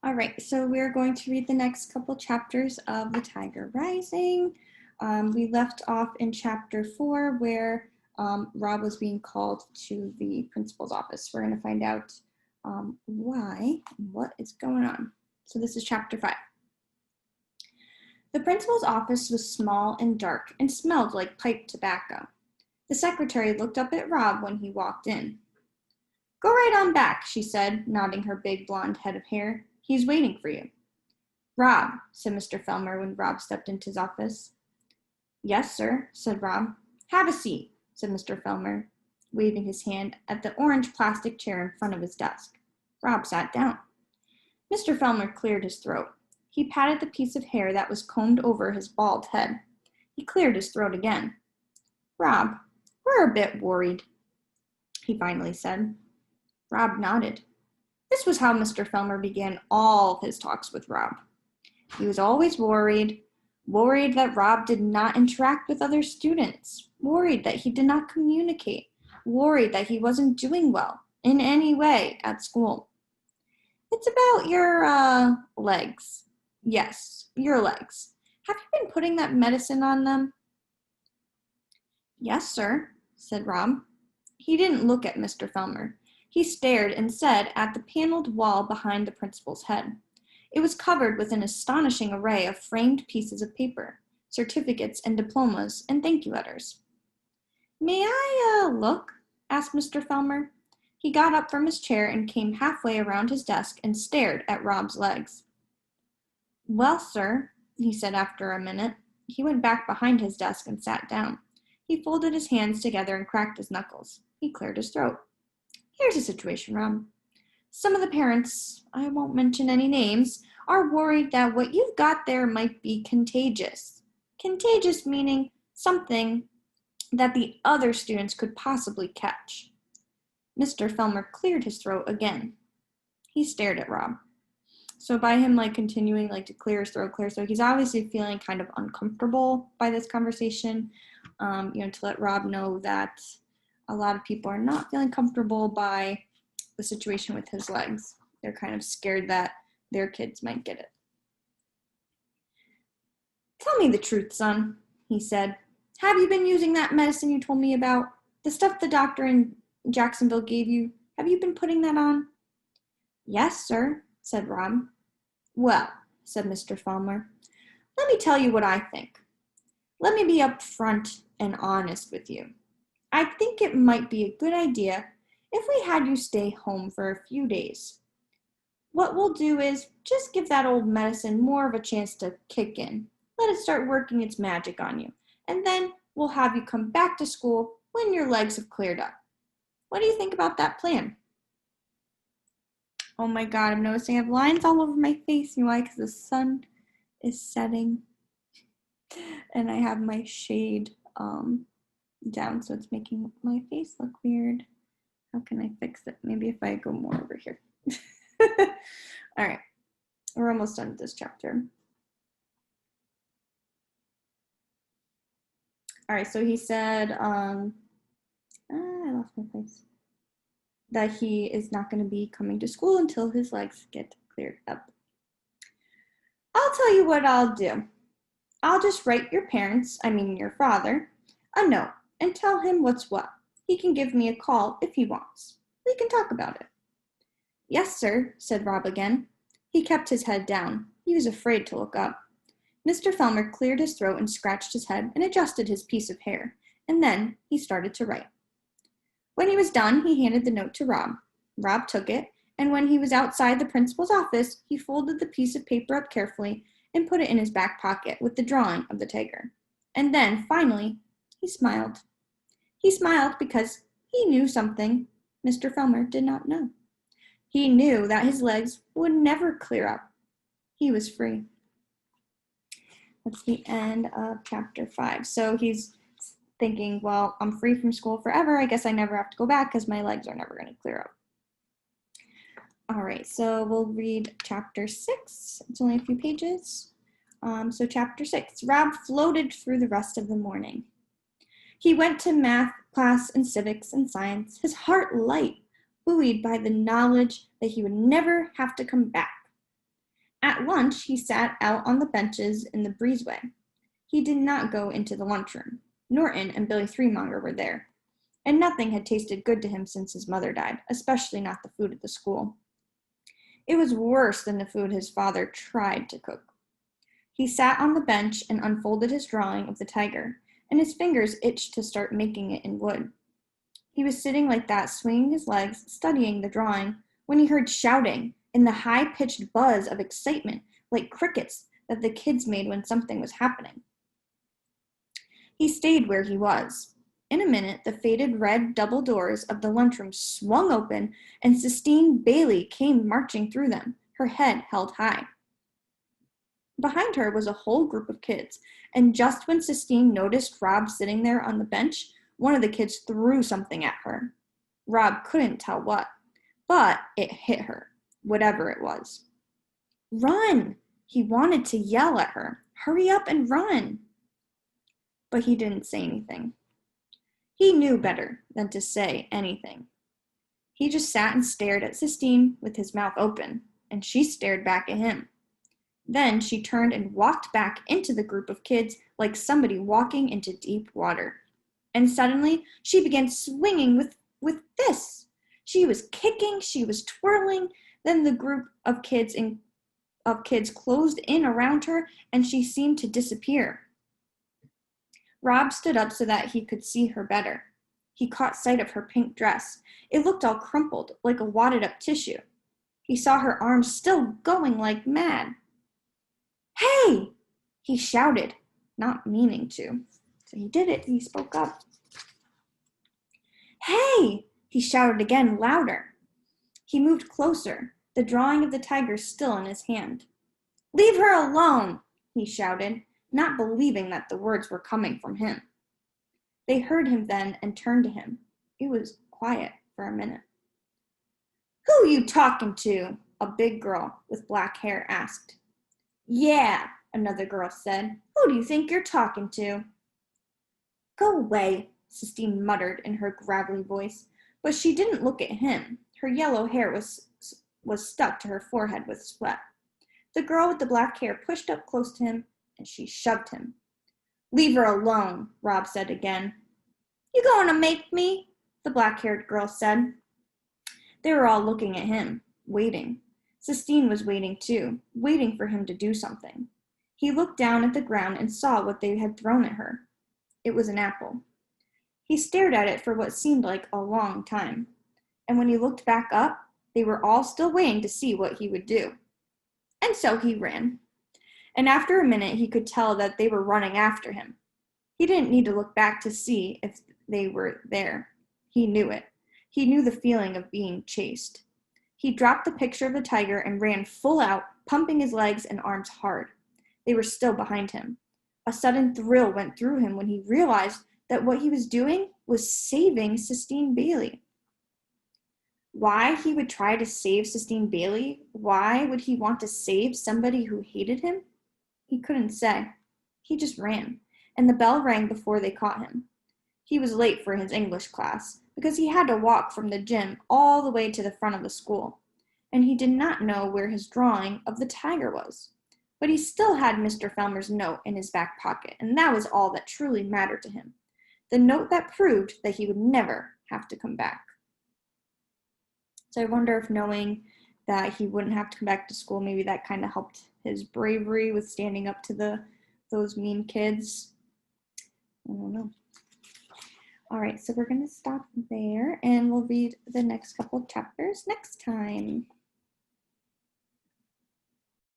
All right, so we're going to read the next couple chapters of The Tiger Rising. We left off in chapter 4 where Rob was being called to the principal's office. We're going to find out why and what is going on. So this is chapter 5. The principal's office was small and dark and smelled like pipe tobacco. The secretary looked up at Rob when he walked in. "Go right on back," she said, nodding her big blonde head of hair. "He's waiting for you." "Rob," said Mr. Felmer when Rob stepped into his office. "Yes, sir," said Rob. "Have a seat," said Mr. Felmer, waving his hand at the orange plastic chair in front of his desk. Rob sat down. Mr. Felmer cleared his throat. He patted the piece of hair that was combed over his bald head. He cleared his throat again. "Rob, we're a bit worried," he finally said. Rob nodded. This was how Mr. Felmer began all of his talks with Rob. He was always worried that Rob did not interact with other students, worried that he did not communicate, worried that he wasn't doing well in any way at school. "It's about your legs." "Yes, your legs. Have you been putting that medicine on them?" "Yes, sir," said Rob. He didn't look at Mr. Felmer. He stared instead at the paneled wall behind the principal's head. It was covered with an astonishing array of framed pieces of paper, certificates and diplomas and thank you letters. "May I look?" asked Mr. Felmer. He got up from his chair and came halfway around his desk and stared at Rob's legs. "Well, sir," he said after a minute. He went back behind his desk and sat down. He folded his hands together and cracked his knuckles. He cleared his throat. "Here's the situation, Rob. Some of the parents, I won't mention any names, are worried that what you've got there might be contagious. Contagious meaning something that the other students could possibly catch." Mr. Felmer cleared his throat again. He stared at Rob. So by him continuing to clear his throat, he's obviously feeling kind of uncomfortable by this conversation, to let Rob know that a lot of people are not feeling comfortable by the situation with his legs. They're kind of scared that their kids might get it. "Tell me the truth, son," he said. "Have you been using that medicine you told me about? The stuff the doctor in Jacksonville gave you? Have you been putting that on?" "Yes, sir," said Rob. "Well," said Mr. Felmer, "let me tell you what I think. Let me be upfront and honest with you. I think it might be a good idea if we had you stay home for a few days. What we'll do is just give that old medicine more of a chance to kick in. Let it start working its magic on you, and then we'll have you come back to school when your legs have cleared up. What do you think about that plan?" Oh my god, I'm noticing I have lines all over my face. You know why? Because the sun is setting and I have my shade down, so it's making my face look weird. How can I fix it? Maybe if I go more over here. All right, we're almost done with this chapter. All right, so he said, I lost my place, that he is not going to be coming to school until his legs get cleared up. "I'll tell you what I'll do. I'll just write your father, a note and tell him what's what. He can give me a call if he wants. We can talk about it." "Yes, sir," said Rob again. He kept his head down. He was afraid to look up. Mr. Felmer cleared his throat and scratched his head and adjusted his piece of hair, and then he started to write. When he was done, he handed the note to Rob. Rob took it, and when he was outside the principal's office, he folded the piece of paper up carefully and put it in his back pocket with the drawing of the tiger. And then, finally, he smiled. He smiled because he knew something Mr. Felmer did not know. He knew that his legs would never clear up. He was free. That's the end of chapter 5. So he's thinking, well, I'm free from school forever. I guess I never have to go back because my legs are never going to clear up. All right, so we'll read chapter 6. It's only a few pages. So chapter 6, Rob floated through the rest of the morning. He went to math class and civics and science, his heart light, buoyed by the knowledge that he would never have to come back. At lunch, he sat out on the benches in the breezeway. He did not go into the lunchroom. Norton and Billy Threemonger were there, and nothing had tasted good to him since his mother died, especially not the food at the school. It was worse than the food his father tried to cook. He sat on the bench and unfolded his drawing of the tiger, and his fingers itched to start making it in wood. He was sitting like that, swinging his legs, studying the drawing, when he heard shouting and the high-pitched buzz of excitement, like crickets, that the kids made when something was happening. He stayed where he was. In a minute, the faded red double doors of the lunchroom swung open, and Sistine Bailey came marching through them, her head held high. Behind her was a whole group of kids, and just when Sistine noticed Rob sitting there on the bench, one of the kids threw something at her. Rob couldn't tell what, but it hit her, whatever it was. Run! He wanted to yell at her. Hurry up and run! But he didn't say anything. He knew better than to say anything. He just sat and stared at Sistine with his mouth open, and she stared back at him. Then she turned and walked back into the group of kids like somebody walking into deep water. And suddenly she began swinging with fists. She was kicking, she was twirling. Then the group of kids closed in around her, and she seemed to disappear. Rob stood up so that he could see her better. He caught sight of her pink dress. It looked all crumpled, like a wadded-up tissue. He saw her arms still going like mad. Hey! He shouted, not meaning to. So he did it. He spoke up. Hey! He shouted again, louder. He moved closer, the drawing of the tiger still in his hand. Leave her alone! He shouted, not believing that the words were coming from him. They heard him then and turned to him. It was quiet for a minute. Who you talking to? A big girl with black hair asked. Yeah, another girl said. Who do you think you're talking to? Go away, Sistine muttered in her gravelly voice, but she didn't look at him. Her yellow hair was stuck to her forehead with sweat. The girl with the black hair pushed up close to him, and she shoved him. Leave her alone, Rob said again. You going to make me? The black-haired girl said. They were all looking at him, waiting. Sistine was waiting too, waiting for him to do something. He looked down at the ground and saw what they had thrown at her. It was an apple. He stared at it for what seemed like a long time, and when he looked back up, they were all still waiting to see what he would do. And so he ran. And after a minute, he could tell that they were running after him. He didn't need to look back to see if they were there. He knew it. He knew the feeling of being chased. He dropped the picture of the tiger and ran full out, pumping his legs and arms hard. They were still behind him. A sudden thrill went through him when he realized that what he was doing was saving Sistine Bailey. Why he would try to save Sistine Bailey? Why would he want to save somebody who hated him? He couldn't say. He just ran, and the bell rang before they caught him. He was late for his English class because he had to walk from the gym all the way to the front of the school, and he did not know where his drawing of the tiger was. But he still had Mr. Felmer's note in his back pocket, and that was all that truly mattered to him. The note that proved that he would never have to come back. So I wonder if knowing that he wouldn't have to come back to school, maybe that kind of helped his bravery with standing up to those mean kids. I don't know. All right, so we're going to stop there, and we'll read the next couple of chapters next time.